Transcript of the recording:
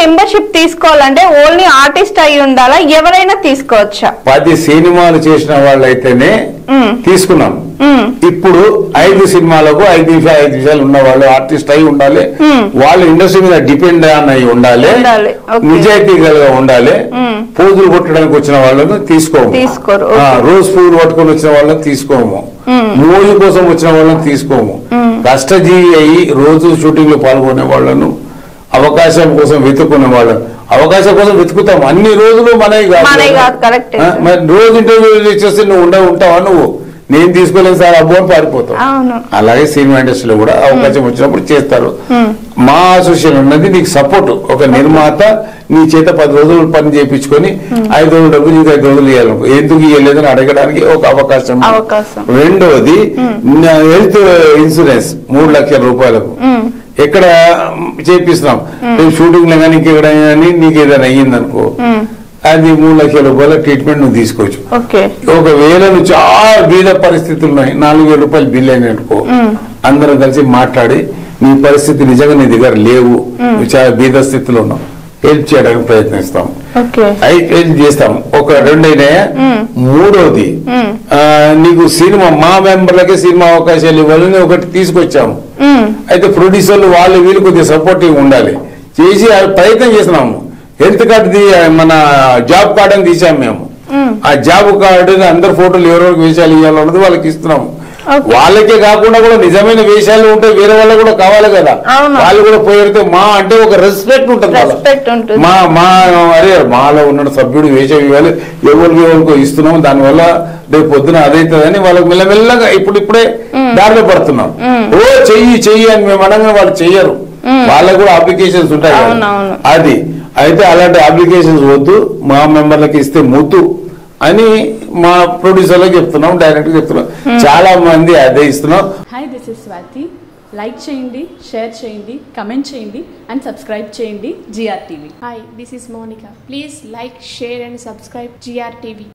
Membership తీసుకోవాలంటే only artist అయి ఉండాలా, ఎవరైనా తీసుకోవచ్చా? 10 సినిమాలు చేసిన వాళ్ళైతేనే తీసుకున్నాం. ఇప్పుడు 5 సినిమాలకు 5 నిమిషాలు ఉన్న వాళ్ళు ఆర్టిస్ట్ అయి ఉండాలి, వాళ్ళు ఇండస్ట్రీ మీద డిపెండ్ అయి ఉండాలి, నిజాయితీ కలిగా ఉండాలి. పూజలు కొట్టడానికి వచ్చిన వాళ్ళను తీసుకోము, రోజు పూలు పట్టుకొని వచ్చిన వాళ్ళని తీసుకోము, మూవీ కోసం వచ్చిన వాళ్ళని తీసుకోము. కష్టజీవి అయ్యి రోజు షూటింగ్ లో పాల్గొనే వాళ్ళను, అవకాశం కోసం వెతుక్కునే వాళ్ళను, అవకాశం కోసం వెతుకుతాం. అన్ని రోజులు మనవి కాదు. రోజు ఇంటర్వ్యూ చేస్తే నువ్వు ఉంటావా? నువ్వు నేను తీసుకోలేదు సార్ అబ్బో అని పారిపోతావు. అలాగే సినిమా ఇండస్ట్రీలో కూడా అవకాశం వచ్చినప్పుడు చేస్తారు. మా అసోసియేషన్ ఉన్నది నీకు సపోర్ట్. ఒక నిర్మాత నీ చేత 10 రోజులు పని చేయించుకొని 5 రోజులు డబ్బు నీకు 5 రోజులు ఇవ్వాలను, ఎందుకు ఇవ్వలేదని అడగడానికి ఒక అవకాశం. రెండవది హెల్త్ ఇన్సూరెన్స్ 3 లక్షల రూపాయలకు ఎక్కడ చేపిస్తున్నాం. షూటింగ్ లో కానీ ఇంకెక్కడ కానీ నీకు ఏదైనా అయ్యిందనుకో, అది 3 లక్షల రూపాయల ట్రీట్మెంట్ నువ్వు తీసుకోవచ్చు. ఒకవేళ నువ్వు చాలా బీద పరిస్థితులు ఉన్నాయి, 4,000 రూపాయలు బిల్ అయినట్టుకో, అందరం కలిసి మాట్లాడి నీ పరిస్థితి నిజంగా నీ దగ్గర లేవు, నువ్వు చాలా బీద స్థితిలో ఉన్నావు, హెల్ప్ చేయడానికి ప్రయత్నిస్తాం, హెల్ప్ చేస్తాం. ఒక 2 అయినాయా. మూడవది నీకు సినిమా మా మెంబర్లకే సినిమా అవకాశాలు ఇవ్వాలని ఒకటి తీసుకొచ్చాము. అయితే ప్రొడ్యూసర్లు వాళ్ళు వీళ్ళు కొద్దిగా సపోర్టివ్ ఉండాలి చేసి ప్రయత్నం చేస్తున్నాము. హెల్త్ కార్డు మన జాబ్ కార్డు అని తీసాము మేము. ఆ జాబ్ కార్డు అందరు ఫోటోలు ఎవరెవరికి వేషాలు ఇవ్వాలన్నది వాళ్ళకి ఇస్తున్నాము. వాళ్ళకే కాకుండా కూడా నిజమైన వేషాలు ఉంటాయి, వేరే వాళ్ళకి కూడా కావాలి కదా, వాళ్ళు కూడా పోయితే మా అంటే ఒక రెస్పెక్ట్ ఉంటుంది. అరే మాలో ఉన్న సభ్యుడు వేషం ఇవ్వాలి, ఎవరికో ఇస్తున్నాం, దానివల్ల రేపు పొద్దున అదైతుందని వాళ్ళకి మెల్లమెల్లగా ఇప్పుడే దారిలో పడుతున్నాం. ఓ చెయ్యి అని మేము అనగా వాళ్ళు చెయ్యరు, వాళ్ళకు కూడా అప్లికేషన్స్ ఉంటాయి అది. అయితే అలాంటి అప్లికేషన్స్ వద్దు, మా మెంబర్లకి ఇస్తే ముద్దు అని మా ప్రొడ్యూసర్లకు చెప్తున్నాం, డైరెక్ట్ చెప్తున్నాం. చాలా మంది అదే ఇస్తున్నాం. Hi, this is Swathi. Like చేయండి, షేర్ చేయండి, కమెంట్ చేయండి అండ్ సబ్స్క్రైబ్ చేయండి GR TV. Hi, this is Monica. Please like, share and subscribe GR TV.